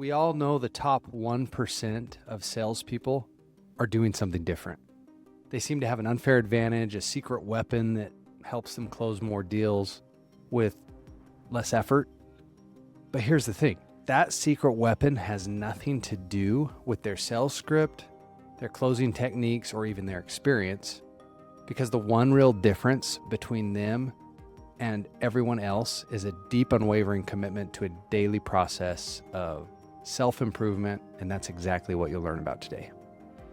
We all know the top 1% of salespeople are doing something different. They seem to have an unfair advantage, a secret weapon that helps them close more deals with less effort. But here's the thing, that secret weapon has nothing to do with their sales script, their closing techniques, or even their experience, because the one real difference between them and everyone else is a deep, unwavering commitment to a daily process of self-improvement, and that's exactly what you'll learn about today.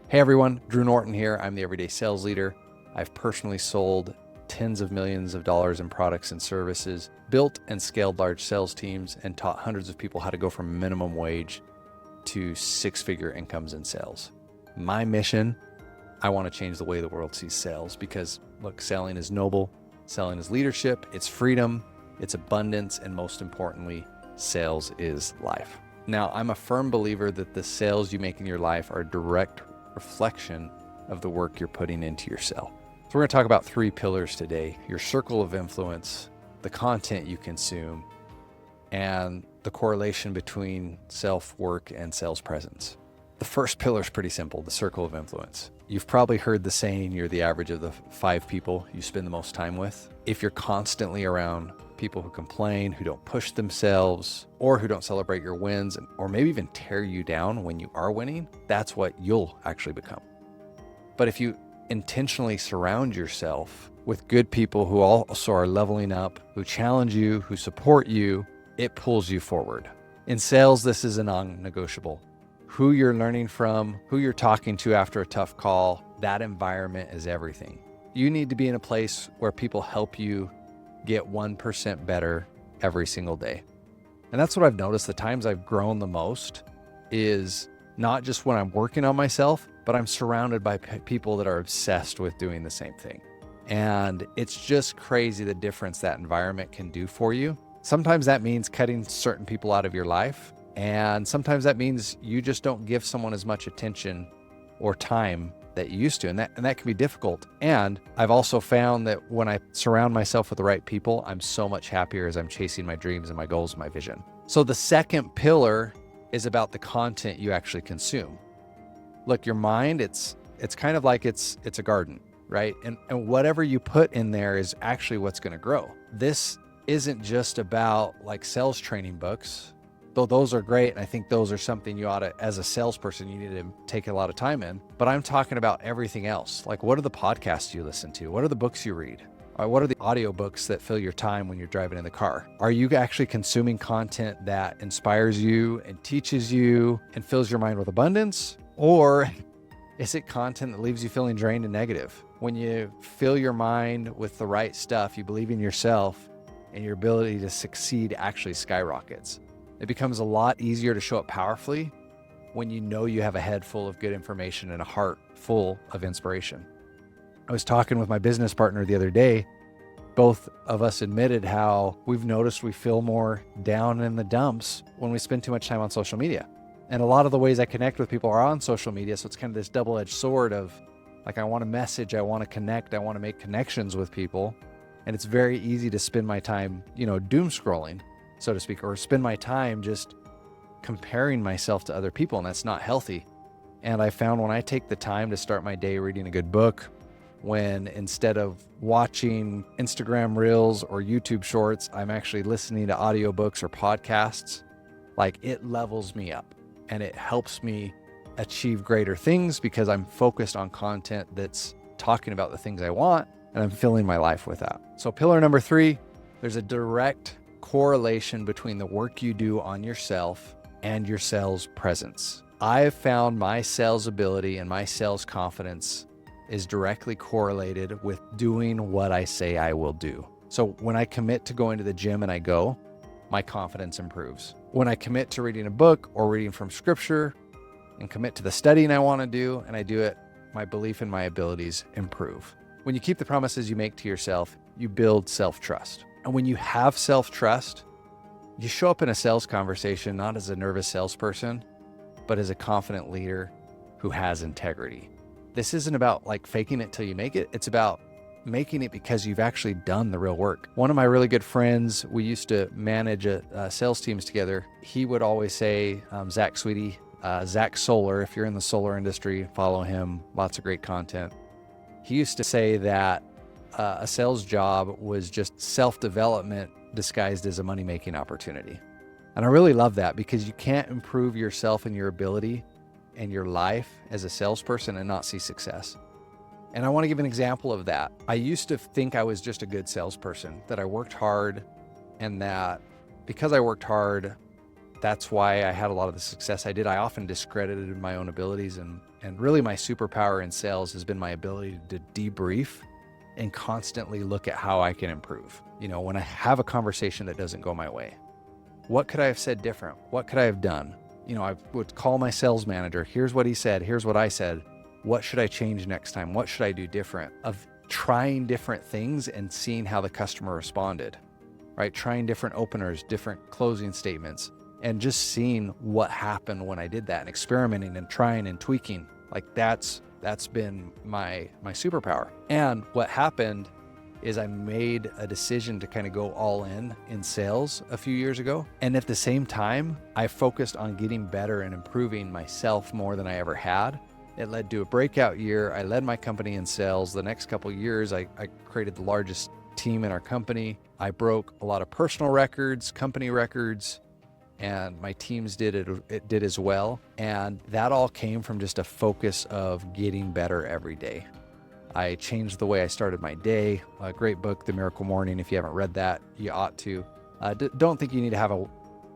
Hey everyone, Drew Norton here. I'm the Everyday Sales Leader. I've personally sold tens of millions of dollars in products and services, built and scaled large sales teams, and taught hundreds of people how to go from minimum wage to six-figure incomes in sales. My mission, I want to change the way the world sees sales because, look, selling is noble, selling is leadership, it's freedom, it's abundance, and most importantly, sales is life. Now, I'm a firm believer that the sales you make in your life are a direct reflection of the work you're putting into your sale. So we're going to talk about three pillars today: your circle of influence, the content you consume, and the correlation between self-work and sales presence. The first pillar is pretty simple, the circle of influence. You've probably heard the saying, you're the average of the 5 people you spend the most time with. If you're constantly around people who complain, who don't push themselves, or who don't celebrate your wins, or maybe even tear you down when you are winning, that's what you'll actually become. But if you intentionally surround yourself with good people who also are leveling up, who challenge you, who support you, it pulls you forward. In sales, this is a non-negotiable. Who you're learning from, who you're talking to after a tough call, that environment is everything. You need to be in a place where people help you get 1% better every single day. And that's what I've noticed. The times I've grown the most is not just when I'm working on myself, but I'm surrounded by people that are obsessed with doing the same thing. And it's just crazy the difference that environment can do for you. Sometimes that means cutting certain people out of your life. And sometimes that means you just don't give someone as much attention or time that you used to. And that can be difficult. And I've also found that when I surround myself with the right people, I'm so much happier as I'm chasing my dreams and my goals and my vision. So the second pillar is about the content you actually consume. Look, your mind, it's kind of like it's a garden, right? And whatever you put in there is actually what's going to grow. This isn't just about like sales training books, though those are great. And I think those are something you ought to, as a salesperson, you need to take a lot of time in. But I'm talking about everything else. Like, what are the podcasts you listen to? What are the books you read? What are the audiobooks that fill your time when you're driving in the car? Are you actually consuming content that inspires you and teaches you and fills your mind with abundance? Or is it content that leaves you feeling drained and negative? When you fill your mind with the right stuff, you believe in yourself, and your ability to succeed actually skyrockets. It becomes a lot easier to show up powerfully when you know you have a head full of good information and a heart full of inspiration. I was talking with my business partner the other day. Both of us admitted how we've noticed we feel more down in the dumps when we spend too much time on social media. And a lot of the ways I connect with people are on social media. So it's kind of this double-edged sword of like, I want to message, I want to connect, I want to make connections with people. And it's very easy to spend my time, doom scrolling, so to speak, or spend my time just comparing myself to other people, and that's not healthy. And I found when I take the time to start my day reading a good book, when instead of watching Instagram Reels or YouTube Shorts, I'm actually listening to audiobooks or podcasts, like, it levels me up and it helps me achieve greater things because I'm focused on content that's talking about the things I want, and I'm filling my life with that. So pillar number 3, there's a direct correlation between the work you do on yourself and your sales presence. I've found my sales ability and my sales confidence is directly correlated with doing what I say I will do. So when I commit to going to the gym and I go, my confidence improves. When I commit to reading a book or reading from scripture and commit to the studying I want to do and I do it, my belief in my abilities improve. When you keep the promises you make to yourself, you build self-trust. And when you have self-trust, you show up in a sales conversation not as a nervous salesperson, but as a confident leader who has integrity. This isn't about like faking it till you make it. It's about making it because you've actually done the real work. One of my really good friends, we used to manage sales teams together. He would always say, Zach Sweetie, Zach Solar, if you're in the solar industry, follow him, lots of great content. He used to say that a sales job was just self-development disguised as a money-making opportunity. And I really love that, because you can't improve yourself and your ability and your life as a salesperson and not see success. And I want to give an example of that. I used to think I was just a good salesperson, that I worked hard, and that because I worked hard, that's why I had a lot of the success I did. I often discredited my own abilities, and really my superpower in sales has been my ability to debrief and constantly look at how I can improve. When I have a conversation that doesn't go my way, what could I have said different? What could I have done? I would call my sales manager. Here's what he said. Here's what I said. What should I change next time? What should I do different? Of trying different things and seeing how the customer responded, right? Trying different openers, different closing statements, and just seeing what happened when I did that, and experimenting and trying and tweaking. Like that's been my superpower. And what happened is I made a decision to kind of go all in sales a few years ago. And at the same time, I focused on getting better and improving myself more than I ever had. It led to a breakout year. I led my company in sales. The next couple of years, I created the largest team in our company. I broke a lot of personal records, company records, and my teams did as well. And that all came from just a focus of getting better every day. I changed the way I started my day. A great book, The Miracle Morning. If you haven't read that, you ought to. Don't think you need to have a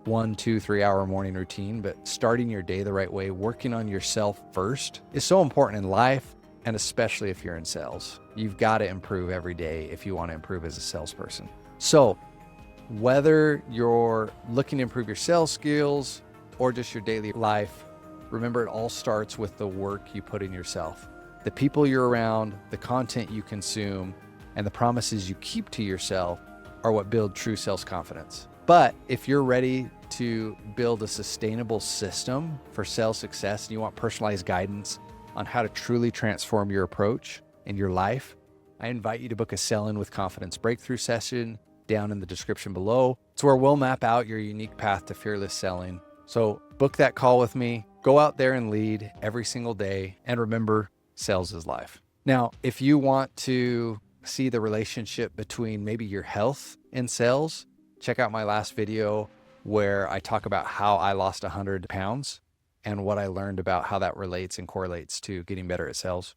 1, 2, 3 hour morning routine, but starting your day the right way, working on yourself first is so important in life, and especially if you're in sales. You've got to improve every day if you want to improve as a salesperson. So whether you're looking to improve your sales skills or just your daily life, remember it all starts with the work you put in yourself. The people you're around, the content you consume, and the promises you keep to yourself are what build true sales confidence. But if you're ready to build a sustainable system for sales success, and you want personalized guidance on how to truly transform your approach in your life, I invite you to book a Sell-In with Confidence breakthrough session down in the description below. It's where we'll map out your unique path to fearless selling. So book that call with me, go out there and lead every single day, and remember, sales is life. Now, if you want to see the relationship between maybe your health and sales, check out my last video where I talk about how I lost 100 pounds and what I learned about how that relates and correlates to getting better at sales.